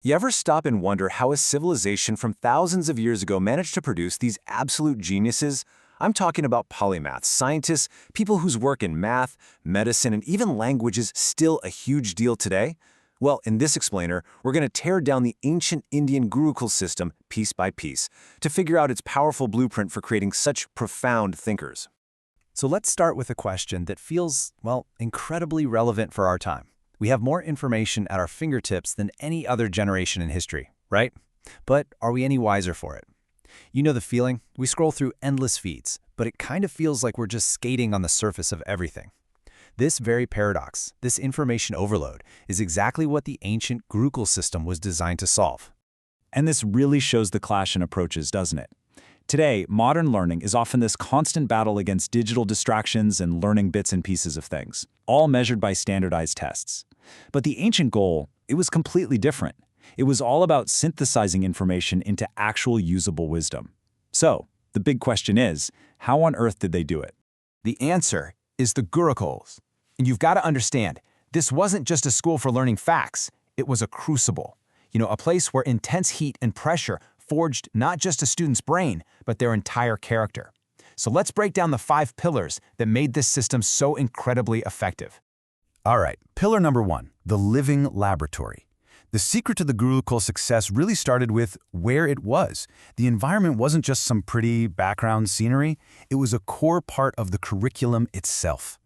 You ever stop and wonder how a civilization from thousands of years ago managed to produce these absolute geniuses? I'm talking about polymaths, scientists, people whose work in math, medicine, and even language is still a huge deal today. Well, in this explainer, we're going to tear down the ancient Indian Gurukul system piece by piece to figure out its powerful blueprint for creating such profound thinkers. So let's start with a question that feels, well, incredibly relevant for our time. We have more information at our fingertips than any other generation in history, right? But are we any wiser for it? You know the feeling? We scroll through endless feeds, but it kind of feels like we're just skating on the surface of everything. This very paradox, this information overload, is exactly what the ancient Gurukul system was designed to solve. And this really shows the clash in approaches, doesn't it? Today, modern learning is often this constant battle against digital distractions and learning bits and pieces of things, all measured by standardized tests. But the ancient goal, it was completely different. It was all about synthesizing information into actual usable wisdom. So, the big question is, how on earth did they do it? The answer is the Gurukuls. And you've got to understand, this wasn't just a school for learning facts, it was a crucible. A place where intense heat and pressure forged not just a student's brain, but their entire character. So let's break down the 5 pillars that made this system so incredibly effective. All right, pillar number 1, the living laboratory. The secret to the Gurukul success really started with where it was. The environment wasn't just some pretty background scenery, it was a core part of the curriculum itself.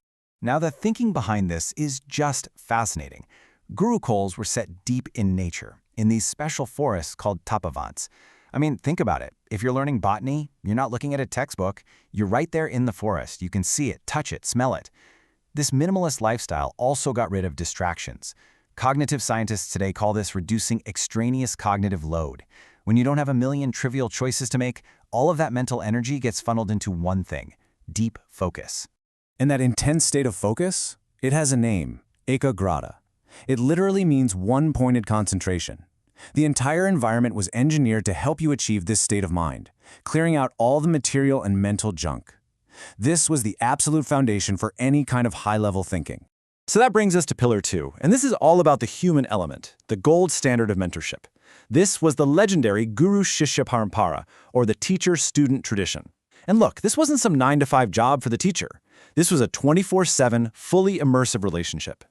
Now, the thinking behind this is just fascinating. Gurukuls were set deep in nature, in these special forests called tapavans. I mean, think about it. If you're learning botany, you're not looking at a textbook. You're right there in the forest. You can see it, touch it, smell it. This minimalist lifestyle also got rid of distractions. Cognitive scientists today call this reducing extraneous cognitive load. When you don't have a million trivial choices to make, all of that mental energy gets funneled into one thing: deep focus. And that intense state of focus? It has a name: ekagrata. It literally means one-pointed concentration. The entire environment was engineered to help you achieve this state of mind, clearing out all the material and mental junk. This was the absolute foundation for any kind of high-level thinking. So that brings us to Pillar 2, and this is all about the human element, the gold standard of mentorship. This was the legendary Guru-Shishya Parampara, or the teacher-student tradition. And look, this wasn't some 9-to-5 job for the teacher. This was a 24/7, fully immersive relationship.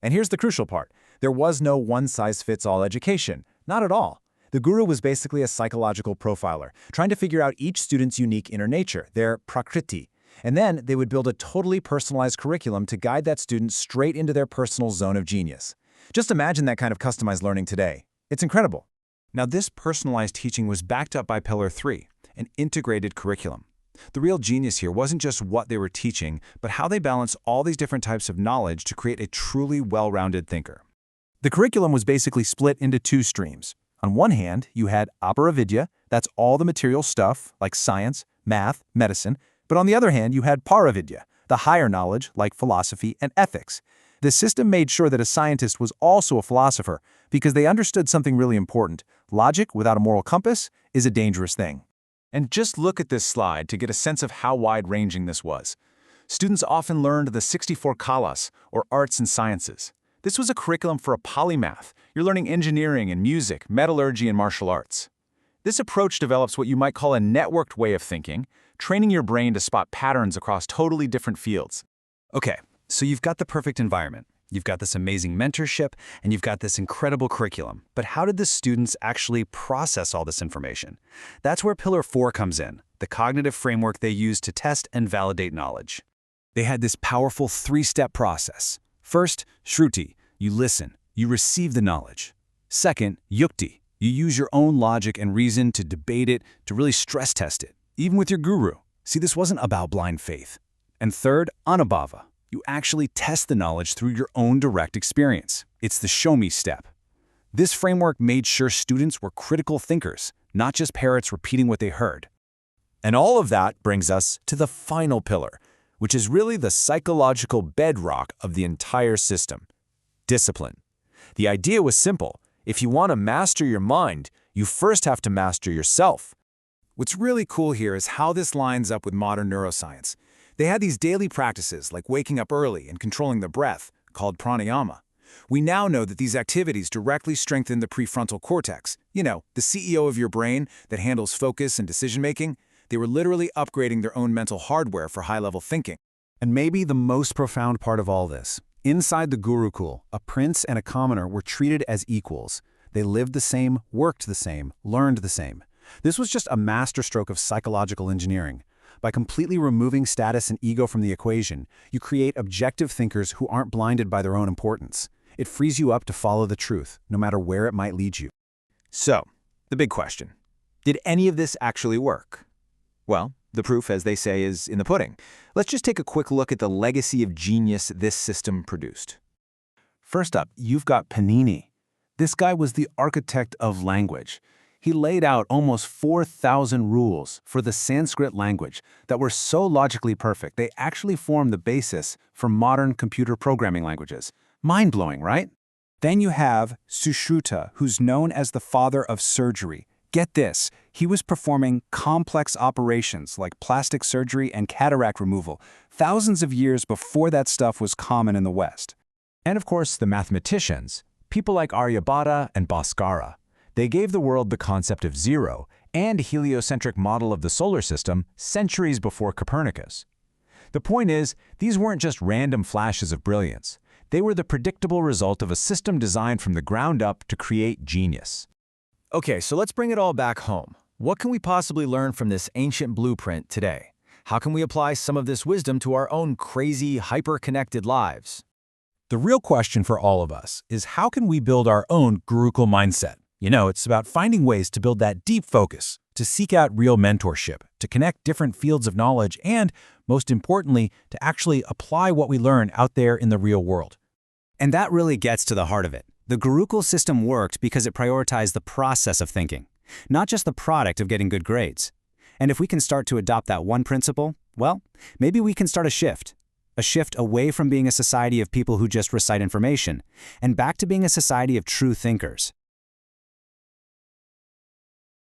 And here's the crucial part. There was no one-size-fits-all education. Not at all. The guru was basically a psychological profiler, trying to figure out each student's unique inner nature, their prakriti. And then they would build a totally personalized curriculum to guide that student straight into their personal zone of genius. Just imagine that kind of customized learning today. It's incredible. Now, this personalized teaching was backed up by Pillar 3, an integrated curriculum. The real genius here wasn't just what they were teaching, but how they balanced all these different types of knowledge to create a truly well-rounded thinker. The curriculum was basically split into 2 streams. On one hand, you had aparavidya, that's all the material stuff, like science, math, medicine. But on the other hand, you had paravidya, the higher knowledge, like philosophy and ethics. The system made sure that a scientist was also a philosopher because they understood something really important. Logic without a moral compass is a dangerous thing. And just look at this slide to get a sense of how wide-ranging this was. Students often learned the 64 kalas, or arts and sciences. This was a curriculum for a polymath. You're learning engineering and music, metallurgy and martial arts. This approach develops what you might call a networked way of thinking, training your brain to spot patterns across totally different fields. Okay, so you've got the perfect environment. You've got this amazing mentorship, and you've got this incredible curriculum. But how did the students actually process all this information? That's where Pillar 4 comes in, the cognitive framework they use to test and validate knowledge. They had this powerful 3-step process. First, Shruti, you listen, you receive the knowledge. Second, Yukti, you use your own logic and reason to debate it, to really stress test it, even with your guru. See, this wasn't about blind faith. And third, Anubhava, you actually test the knowledge through your own direct experience. It's the show me step. This framework made sure students were critical thinkers, not just parrots repeating what they heard. And all of that brings us to the final pillar, which is really the psychological bedrock of the entire system: discipline. The idea was simple. If you want to master your mind, you first have to master yourself. What's really cool here is how this lines up with modern neuroscience. They had these daily practices like waking up early and controlling the breath, called pranayama. We now know that these activities directly strengthen the prefrontal cortex. You know, the CEO of your brain that handles focus and decision-making. They were literally upgrading their own mental hardware for high-level thinking. And maybe the most profound part of all this, inside the Gurukul, a prince and a commoner were treated as equals. They lived the same, worked the same, learned the same. This was just a masterstroke of psychological engineering. By completely removing status and ego from the equation, you create objective thinkers who aren't blinded by their own importance. It frees you up to follow the truth, no matter where it might lead you. So, the big question. Did any of this actually work? Well, the proof, as they say, is in the pudding. Let's just take a quick look at the legacy of genius this system produced. First up, you've got Panini. This guy was the architect of language. He laid out almost 4,000 rules for the Sanskrit language that were so logically perfect, they actually formed the basis for modern computer programming languages. Mind-blowing, right? Then you have Sushruta, who's known as the father of surgery. Get this, he was performing complex operations like plastic surgery and cataract removal thousands of years before that stuff was common in the West. And of course, the mathematicians, people like Aryabhata and Bhaskara. They gave the world the concept of zero and a heliocentric model of the solar system centuries before Copernicus. The point is, these weren't just random flashes of brilliance. They were the predictable result of a system designed from the ground up to create genius. Okay, so let's bring it all back home. What can we possibly learn from this ancient blueprint today? How can we apply some of this wisdom to our own crazy, hyper-connected lives? The real question for all of us is how can we build our own Gurukul mindset? You know, it's about finding ways to build that deep focus, to seek out real mentorship, to connect different fields of knowledge, and, most importantly, to actually apply what we learn out there in the real world. And that really gets to the heart of it. The Gurukul system worked because it prioritized the process of thinking, not just the product of getting good grades. And if we can start to adopt that one principle, well, maybe we can start a shift away from being a society of people who just recite information, and back to being a society of true thinkers.